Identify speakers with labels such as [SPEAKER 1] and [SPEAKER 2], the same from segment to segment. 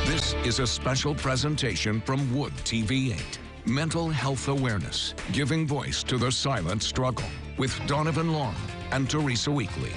[SPEAKER 1] This is a special presentation from Wood TV 8. Mental Health Awareness, giving voice to the silent struggle, with Donovan Long and Teresa Weekly.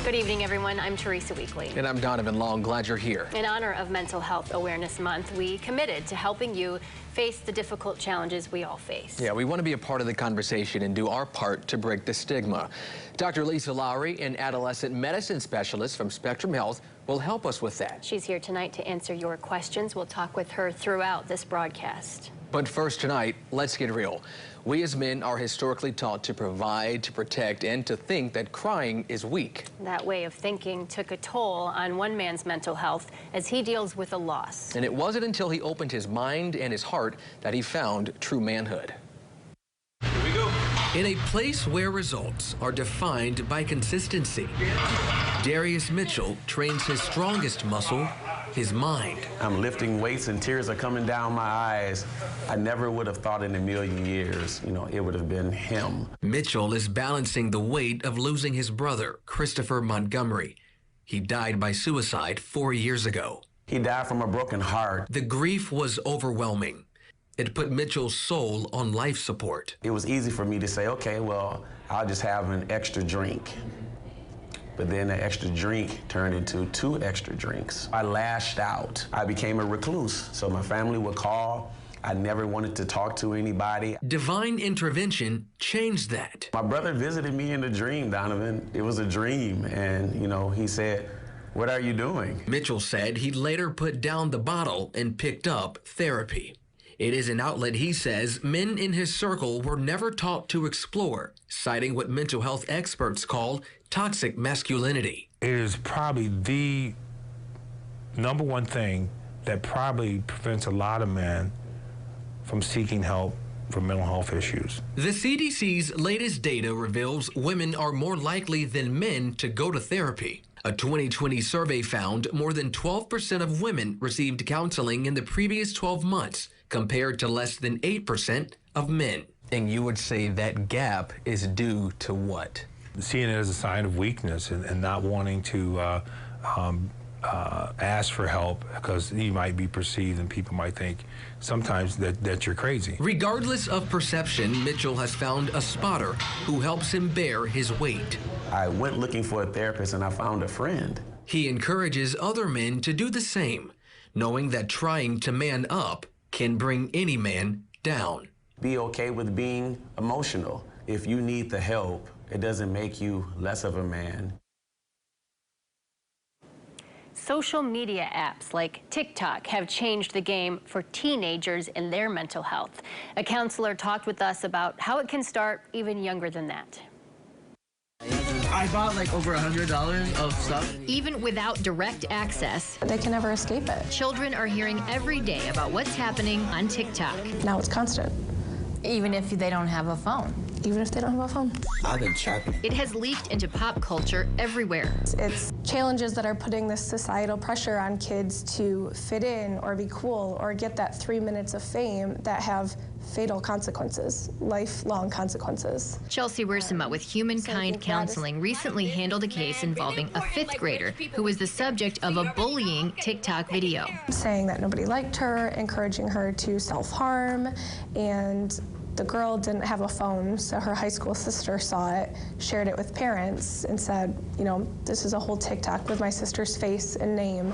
[SPEAKER 2] Good evening, everyone. I'm Teresa Weekly.
[SPEAKER 3] And I'm Donovan Long. Glad you're here.
[SPEAKER 2] In honor of Mental Health Awareness Month, we committed to helping you face the difficult challenges we all face.
[SPEAKER 3] Yeah, we want to be a part of the conversation and do our part to break the stigma. Dr. Lisa Lowry, an adolescent medicine specialist from Spectrum Health, will help us with that.
[SPEAKER 2] She's here tonight to answer your questions. We'll talk with her throughout this broadcast.
[SPEAKER 3] But first tonight, let's get real. We as men are historically taught to provide, to protect, and to think that crying is weak.
[SPEAKER 2] That way of thinking took a toll on one man's mental health as he deals with a loss.
[SPEAKER 3] And it wasn't until he opened his mind and his heart that he found true manhood.
[SPEAKER 4] Here we go.
[SPEAKER 5] In a place where results are defined by consistency, Darius Mitchell trains his strongest muscle, his mind.
[SPEAKER 4] I'm lifting weights and tears are coming down my eyes. I never would have thought in a million years, it would have been him.
[SPEAKER 5] Mitchell is balancing the weight of losing his brother, Christopher Montgomery. He died by suicide 4 years ago.
[SPEAKER 4] He died from a broken heart.
[SPEAKER 5] The grief was overwhelming. It put Mitchell's soul on life support.
[SPEAKER 4] It was easy for me to say, okay, well, I'll just have an extra drink. But then the extra drink turned into 2 extra drinks. I lashed out. I became a recluse, so my family would call. I never wanted to talk to anybody.
[SPEAKER 5] Divine intervention changed that.
[SPEAKER 4] My brother visited me in a dream, Donovan. It was a dream, and, he said, "What are you doing?"
[SPEAKER 5] Mitchell said he later put down the bottle and picked up therapy. It is an outlet he says men in his circle were never taught to explore, citing what mental health experts call toxic masculinity.
[SPEAKER 6] It is probably the #1 thing that probably prevents a lot of men from seeking help for mental health issues.
[SPEAKER 5] The CDC's latest data reveals women are more likely than men to go to therapy. A 2020 survey found more than 12% of women received counseling in the previous 12 months, compared to less than 8% of men.
[SPEAKER 3] And you would say that gap is due to what?
[SPEAKER 6] Seeing it as a sign of weakness and not wanting to ask for help because you might be perceived and people might think sometimes that you're crazy.
[SPEAKER 5] Regardless of perception, Mitchell has found a spotter who helps him bear his weight.
[SPEAKER 4] I went looking for a therapist and I found a friend.
[SPEAKER 5] He encourages other men to do the same, knowing that trying to man up can bring any man down.
[SPEAKER 4] Be okay with being emotional. If you need the help, it doesn't make you less of a man.
[SPEAKER 2] Social media apps like TikTok have changed the game for teenagers in their mental health. A counselor talked with us about how it can start even younger than that.
[SPEAKER 7] I bought like over $100 of stuff.
[SPEAKER 8] Even without direct access,
[SPEAKER 9] they can never escape it.
[SPEAKER 8] Children are hearing every day about what's happening on TikTok.
[SPEAKER 9] Now it's constant.
[SPEAKER 10] Even if they don't have a phone.
[SPEAKER 9] Even if they don't have a phone.
[SPEAKER 7] I've been checking.
[SPEAKER 8] It has leaked into pop culture everywhere.
[SPEAKER 9] It's challenges that are putting this societal pressure on kids to fit in or be cool or get that 3 minutes of fame that have fatal consequences, lifelong consequences.
[SPEAKER 8] Chelsea Wiersema with Humankind Counseling recently handled a case involving a 5th grader who was the subject of a bullying TikTok video.
[SPEAKER 9] Saying that nobody liked her, encouraging her to self-harm, and the girl didn't have a phone, so her high school sister saw it, shared it with parents, and said, this is a whole TikTok with my sister's face and name.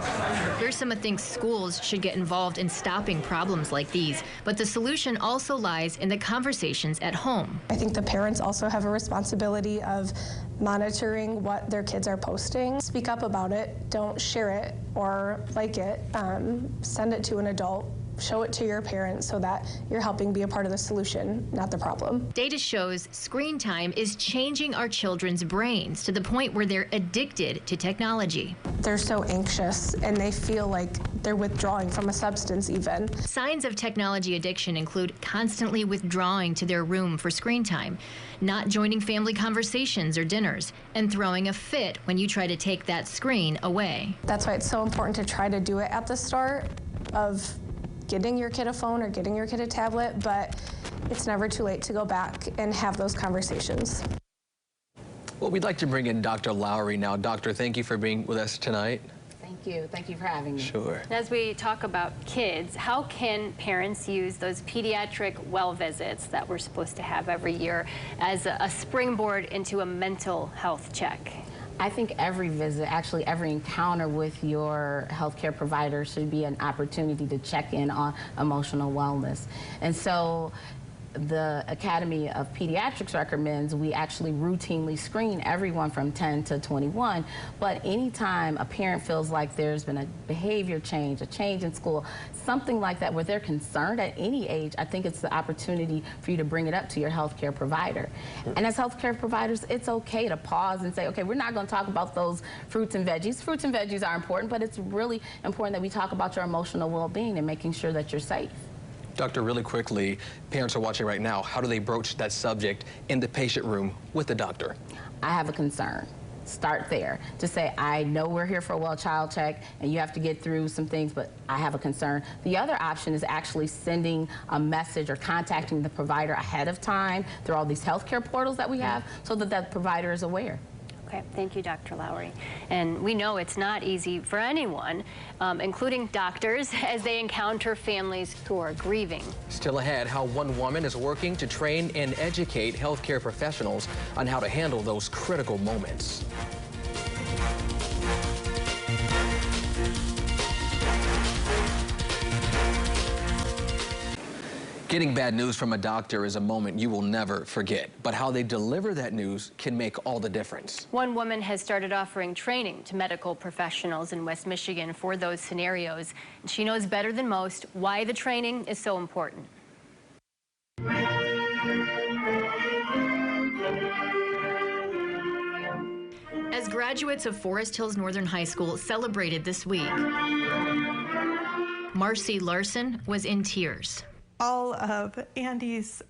[SPEAKER 8] Wiersema thinks schools should get involved in stopping problems like these, but the solution also lies in the conversations at home.
[SPEAKER 9] I think the parents also have a responsibility of monitoring what their kids are posting. Speak up about it, don't share it or like it, send it to an adult. Show it to your parents so that you're helping be a part of the solution, not the problem.
[SPEAKER 8] Data shows screen time is changing our children's brains to the point where they're addicted to technology.
[SPEAKER 9] They're so anxious and they feel like they're withdrawing from a substance even.
[SPEAKER 8] Signs of technology addiction include constantly withdrawing to their room for screen time, not joining family conversations or dinners, and throwing a fit when you try to take that screen away.
[SPEAKER 9] That's why it's so important to try to do it at the start of getting your kid a phone or getting your kid a tablet, but it's never too late to go back and have those conversations.
[SPEAKER 3] Well, we'd like to bring in Dr. Lowry now. Doctor, thank you for being with us tonight.
[SPEAKER 10] Thank you. Thank you for having me.
[SPEAKER 3] Sure.
[SPEAKER 2] As we talk about kids, how can parents use those pediatric well visits that we're supposed to have every year as a springboard into a mental health check?
[SPEAKER 10] I think every visit, actually every encounter with your healthcare provider should be an opportunity to check in on emotional wellness. And so the Academy of Pediatrics recommends we actually routinely screen everyone from 10 to 21, but anytime a parent feels like there's been a behavior change, a change in school, something like that where they're concerned at any age, I think it's the opportunity for you to bring it up to your healthcare provider. And as healthcare providers, it's okay to pause and say, okay, we're not going to talk about those fruits and veggies. Fruits and veggies are important, but it's really important that we talk about your emotional well-being and making sure that you're safe.
[SPEAKER 3] Doctor, really quickly, parents are watching right now. How do they broach that subject in the patient room with the doctor?
[SPEAKER 10] I have a concern. Start there. To say, I know we're here for a well child check and you have to get through some things, but I have a concern. The other option is actually sending a message or contacting the provider ahead of time through all these healthcare portals that we have so that that provider is aware.
[SPEAKER 2] Okay, thank you, Dr. Lowry. And we know it's not easy for anyone, including doctors, as they encounter families who are grieving.
[SPEAKER 3] Still ahead, how one woman is working to train and educate healthcare professionals on how to handle those critical moments. Getting bad news from a doctor is a moment you will never forget, but how they deliver that news can make all the difference.
[SPEAKER 2] One woman has started offering training to medical professionals in West Michigan for those scenarios. And she knows better than most why the training is so important.
[SPEAKER 8] As graduates of Forest Hills Northern High School celebrated this week, Marcy Larson was in tears.
[SPEAKER 11] All of Andy's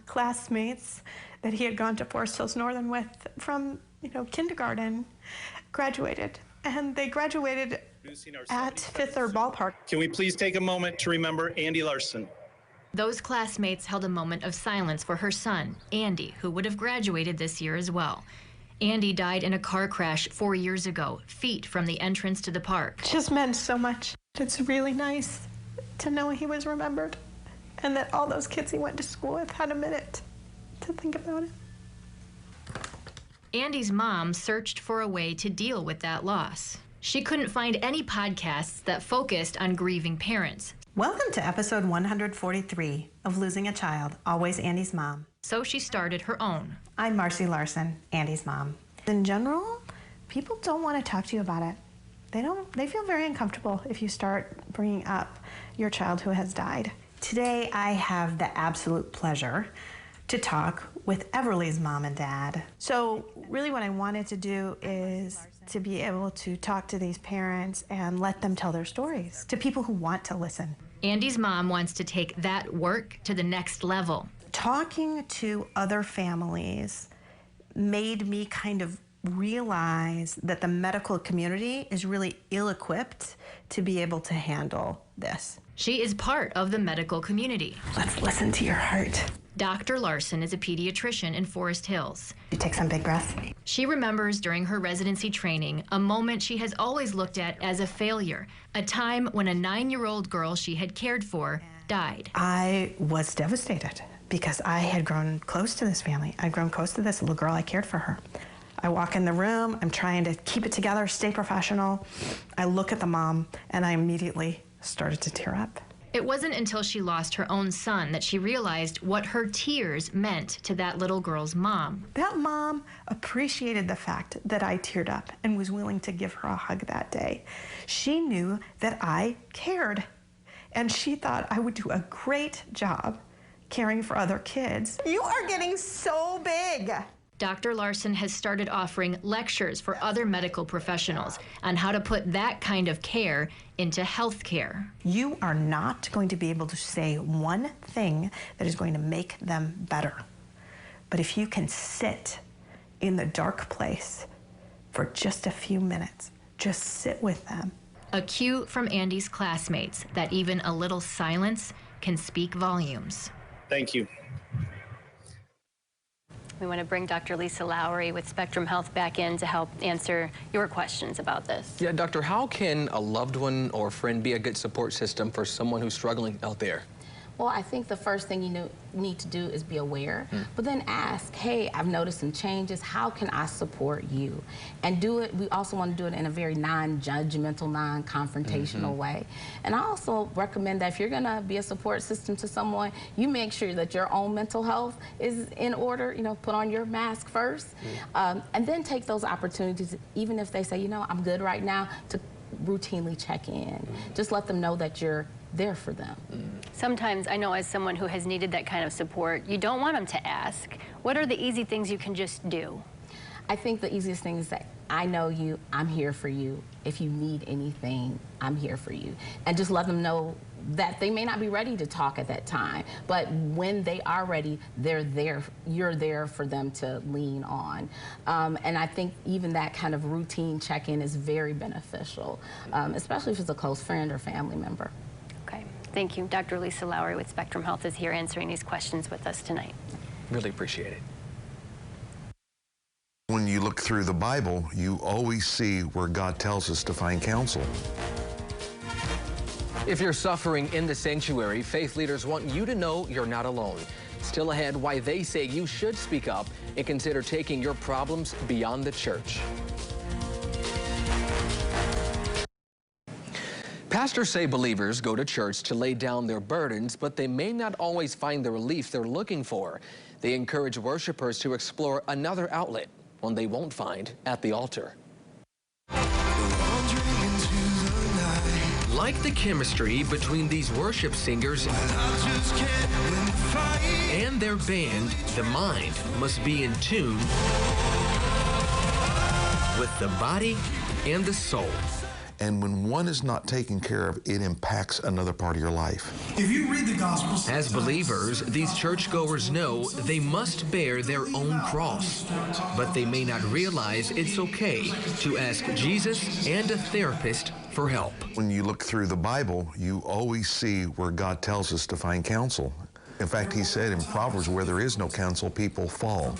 [SPEAKER 11] classmates that he had gone to Forest Hills Northern with from, kindergarten graduated. And they graduated at Fifth Third Ballpark.
[SPEAKER 12] Can we please take a moment to remember Andy Larson?
[SPEAKER 8] Those classmates held a moment of silence for her son, Andy, who would have graduated this year as well. Andy died in a car crash 4 years ago, feet from the entrance to the park.
[SPEAKER 11] It just meant so much. It's really nice to know he was remembered. And that all those kids he went to school with had a minute to think about it.
[SPEAKER 8] Andy's mom searched for a way to deal with that loss. She couldn't find any podcasts that focused on grieving parents.
[SPEAKER 13] Welcome to episode 143 of Losing a Child, Always Andy's Mom.
[SPEAKER 8] So she started her own.
[SPEAKER 13] I'm Marcy Larson, Andy's mom.
[SPEAKER 11] In general, people don't want to talk to you about it. They feel very uncomfortable if you start bringing up your child who has died.
[SPEAKER 13] Today, I have the absolute pleasure to talk with Everly's mom and dad.
[SPEAKER 11] So really what I wanted to do is to be able to talk to these parents and let them tell their stories to people who want to listen.
[SPEAKER 8] Andy's mom wants to take that work to the next level.
[SPEAKER 13] Talking to other families made me kind of realize that the medical community is really ill-equipped to be able to handle this.
[SPEAKER 8] She is part of the medical community.
[SPEAKER 13] Let's listen to your heart.
[SPEAKER 8] Dr. Larson is a pediatrician in Forest Hills.
[SPEAKER 13] You take some big breaths.
[SPEAKER 8] She remembers during her residency training a moment she has always looked at as a failure, a time when a 9-year-old girl she had cared for died.
[SPEAKER 13] I was devastated because I had grown close to this family. I'd grown close to this little girl. I cared for her. I walk in the room, I'm trying to keep it together, stay professional. I look at the mom and I immediately started to tear up.
[SPEAKER 8] It wasn't until she lost her own son that she realized what her tears meant to that little girl's mom.
[SPEAKER 11] That mom appreciated the fact that I teared up and was willing to give her a hug that day. She knew that I cared, and she thought I would do a great job caring for other kids. You are getting so big.
[SPEAKER 8] Dr. Larson has started offering lectures for other medical professionals on how to put that kind of care into health care.
[SPEAKER 13] You are not going to be able to say one thing that is going to make them better. But if you can sit in the dark place for just a few minutes, just sit with them.
[SPEAKER 8] A cue from Andy's classmates that even a little silence can speak volumes.
[SPEAKER 12] Thank you.
[SPEAKER 2] We want to bring Dr. Lisa Lowry with Spectrum Health back in to help answer your questions about this.
[SPEAKER 3] Yeah, doctor, how can a loved one or friend be a good support system for someone who's struggling out there?
[SPEAKER 10] Well, I think the first thing you need to do is be aware, but then ask, hey, I've noticed some changes. How can I support you? And do it, we also want to do it in a very non-judgmental, non-confrontational way. And I also recommend that if you're going to be a support system to someone, you make sure that your own mental health is in order, you know, put on your mask first, and then take those opportunities, even if they say, you know, I'm good right now, to routinely check in. Just let them know that you're there for them.
[SPEAKER 2] Sometimes, I know as someone who has needed that kind of support, you don't want them to ask. What are the easy things you can just do?
[SPEAKER 10] I think the easiest thing is that I know you, I'm here for you. If you need anything, I'm here for you. And just let them know that they may not be ready to talk at that time, but when they are ready, they're there, you're there for them to lean on. And I think even that kind of routine check-in is very beneficial, especially if it's a close friend or family member.
[SPEAKER 2] Okay, thank you. Dr. Lisa Lowry with Spectrum Health is here answering these questions with us tonight.
[SPEAKER 3] Really appreciate it.
[SPEAKER 14] When you look through the Bible, you always see where God tells us to find counsel.
[SPEAKER 3] If you're suffering in the sanctuary, faith leaders want you to know you're not alone. Still ahead, why they say you should speak up and consider taking your problems beyond the church. Pastors say believers go to church to lay down their burdens, but they may not always find the relief they're looking for. They encourage worshipers to explore another outlet, one they won't find at the altar.
[SPEAKER 5] Like the chemistry between these worship singers and their band, the mind must be in tune with the body and the soul.
[SPEAKER 14] And when one is not taken care of, it impacts another part of your life.
[SPEAKER 15] If you read the Gospels,
[SPEAKER 5] as believers, these churchgoers know they must bear their own cross, but they may not realize it's okay to ask Jesus and a therapist for help.
[SPEAKER 14] When you look through the Bible, you always see where God tells us to find counsel. In fact, he said in Proverbs, where there is no counsel, people fall.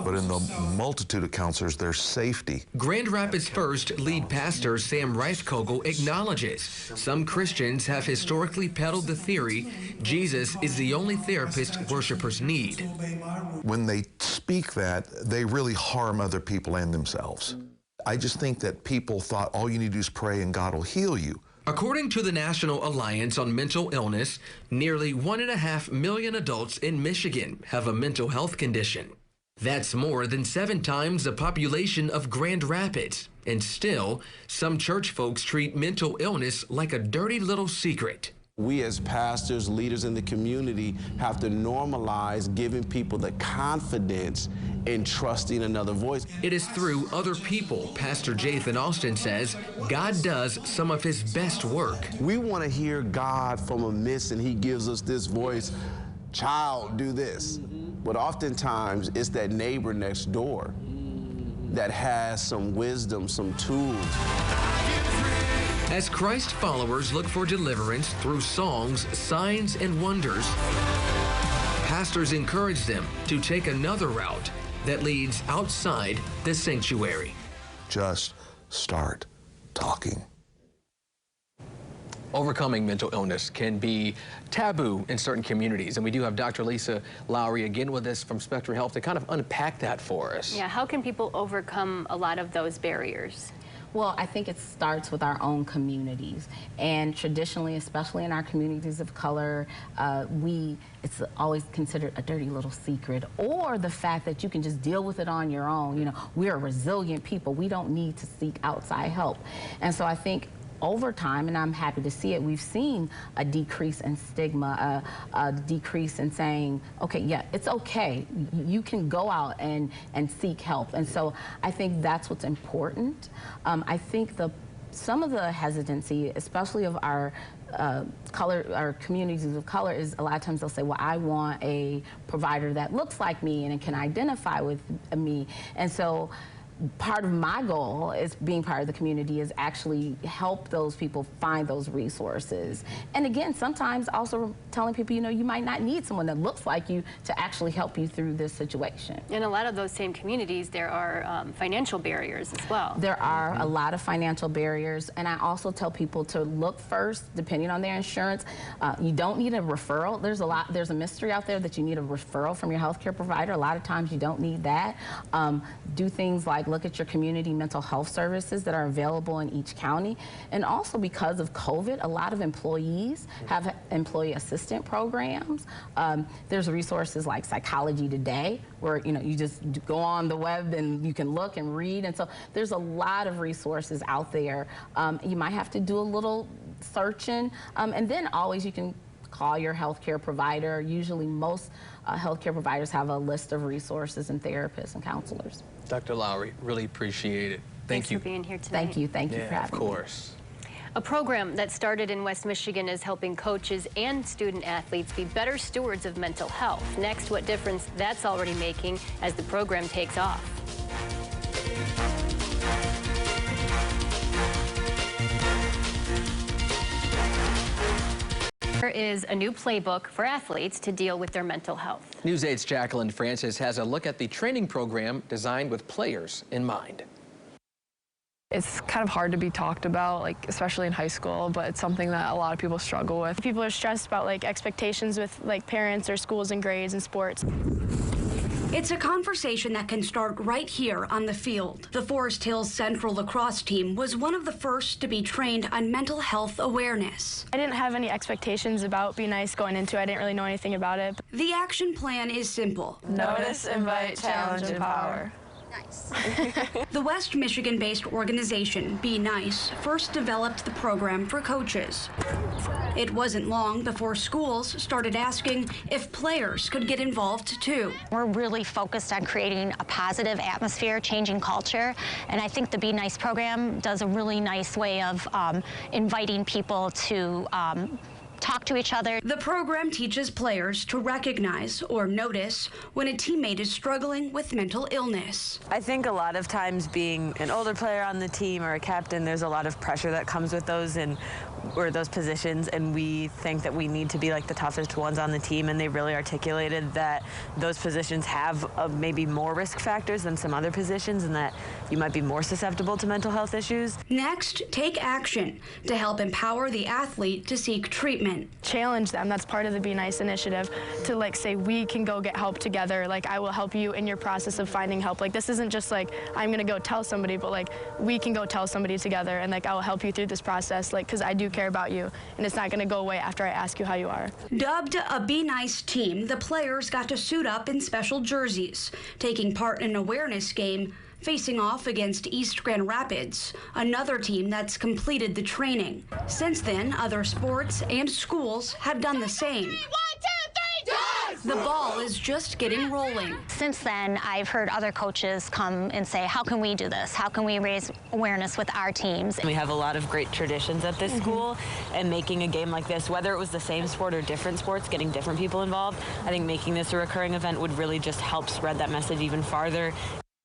[SPEAKER 14] But in the multitude of counselors, there's safety.
[SPEAKER 5] Grand Rapids First lead pastor Sam Reiskogel acknowledges some Christians have historically peddled the theory Jesus is the only therapist worshipers need.
[SPEAKER 14] When they speak that, they really harm other people and themselves. I just think that people thought all you need to do is pray and God will heal you.
[SPEAKER 5] According to the National Alliance on Mental Illness, nearly 1.5 million adults in Michigan have a mental health condition. That's more than 7 times the population of Grand Rapids. And still, some church folks treat mental illness like a dirty little secret.
[SPEAKER 16] We as pastors, leaders in the community, have to normalize giving people the confidence in trusting another voice.
[SPEAKER 5] It is through other people, Pastor Jathan Austin says, God does some of his best work.
[SPEAKER 16] We want to hear God from a midst, and he gives us this voice, child, do this. But oftentimes, it's that neighbor next door that has some wisdom, some tools.
[SPEAKER 5] As Christ followers look for deliverance through songs, signs, and wonders, pastors encourage them to take another route that leads outside the sanctuary.
[SPEAKER 14] Just start talking.
[SPEAKER 3] Overcoming mental illness can be taboo in certain communities, and we do have Dr. Lisa Lowry again with us from Spectrum Health to kind of unpack that for us.
[SPEAKER 2] Yeah, how can people overcome a lot of those barriers?
[SPEAKER 10] Well, I think it starts with our own communities. And traditionally, especially in our communities of color, it's always considered a dirty little secret, or the fact that you can just deal with it on your own. You know, we're a resilient people. We don't need to seek outside help. And so I think over time, and I'm happy to see it, we've seen a decrease in stigma, a decrease in saying, okay, yeah, it's okay. You can go out and seek help. And so I think that's what's important. I think some of the hesitancy, especially of our our communities of color, is a lot of times they'll say, well, I want a provider that looks like me and can identify with me. And so part of my goal is being part of the community is actually help those people find those resources. And again, sometimes also telling people, you know, you might not need someone that looks like you to actually help you through this situation.
[SPEAKER 2] In a lot of those same communities, there are financial barriers as well.
[SPEAKER 10] There are a lot of financial barriers, and I also tell people to look first, depending on their insurance. You don't need a referral. There's a mystery out there that you need a referral from your healthcare provider. A lot of times you don't need that. Do things like look at your community mental health services that are available in each county. And also because of COVID, a lot of employees have employee assistant programs. There's resources like Psychology Today, where you just go on the web and you can look and read. And so there's a lot of resources out there. You might have to do a little searching, and then always you can call your healthcare provider. Usually most healthcare providers have a list of resources and therapists and counselors.
[SPEAKER 3] Dr. Lowry, really appreciate it. Thank you
[SPEAKER 2] for being here tonight.
[SPEAKER 10] Thank you for having me.
[SPEAKER 3] Of course.
[SPEAKER 2] A program that started in West Michigan is helping coaches and student athletes be better stewards of mental health. Next, what difference that's already making as the program takes off. There is a new playbook for athletes to deal with their mental health.
[SPEAKER 3] News 8's Jacqueline Francis has a look at the training program designed with players in mind.
[SPEAKER 15] It's kind of hard to be talked about, like especially in high school, but it's something that a lot of people struggle with.
[SPEAKER 17] People are stressed about like expectations with like parents or schools and grades and sports.
[SPEAKER 18] It's a conversation that can start right here on the field. The Forest Hills Central lacrosse team was one of the first to be trained on mental health awareness.
[SPEAKER 17] I didn't have any expectations about Be Nice going into it. I didn't really know anything about it.
[SPEAKER 18] The action plan is simple.
[SPEAKER 15] Notice, invite, challenge, empower.
[SPEAKER 18] Nice. The West Michigan-based organization, Be Nice, first developed the program for coaches. It wasn't long before schools started asking if players could get involved too.
[SPEAKER 19] We're really focused on creating a positive atmosphere, changing culture, and I think the Be Nice program does a really nice way of inviting people to talk to each other.
[SPEAKER 18] The program teaches players to recognize or notice when a teammate is struggling with mental illness.
[SPEAKER 15] I think a lot of times being an older player on the team or a captain, there's a lot of pressure that comes with those or those positions, and we think that we need to be like the toughest ones on the team, and they really articulated that those positions have maybe more risk factors than some other positions and that you might be more susceptible to mental health issues.
[SPEAKER 18] Next, take action to help empower the athlete to seek treatment.
[SPEAKER 17] Challenge them. That's part of the Be Nice initiative, to like say we can go get help together. Like I will help you in your process of finding help. Like this isn't just like I'm gonna go tell somebody, but like we can go tell somebody together, and like I will help you through this process, like because I do care about you, and it's not going to go away after I ask you how you are.
[SPEAKER 18] Dubbed a Be Nice team, the players got to suit up in special jerseys, taking part in an awareness game, facing off against East Grand Rapids, another team that's completed the training. Since then, other sports and schools have done the same. The ball is just getting rolling.
[SPEAKER 19] Since then, I've heard other coaches come and say, how can we do this? How can we raise awareness with our teams?
[SPEAKER 15] We have a lot of great traditions at this school, and making a game like this, whether it was the same sport or different sports, getting different people involved, I think making this a recurring event would really just help spread that message even farther.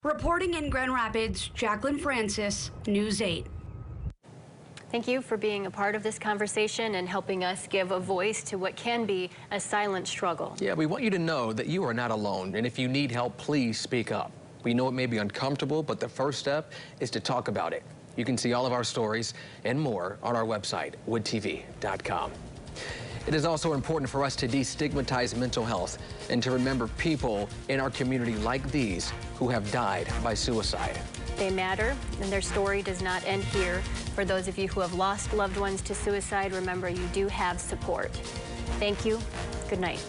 [SPEAKER 18] Reporting in Grand Rapids, Jacqueline Francis, News 8.
[SPEAKER 2] Thank you for being a part of this conversation and helping us give a voice to what can be a silent struggle.
[SPEAKER 3] Yeah, we want you to know that you are not alone, and if you need help, please speak up. We know it may be uncomfortable, but the first step is to talk about it. You can see all of our stories and more on our website, woodtv.com. It is also important for us to destigmatize mental health and to remember people in our community like these who have died by suicide.
[SPEAKER 2] They matter, and their story does not end here. For those of you who have lost loved ones to suicide, remember you do have support. Thank you. Good night.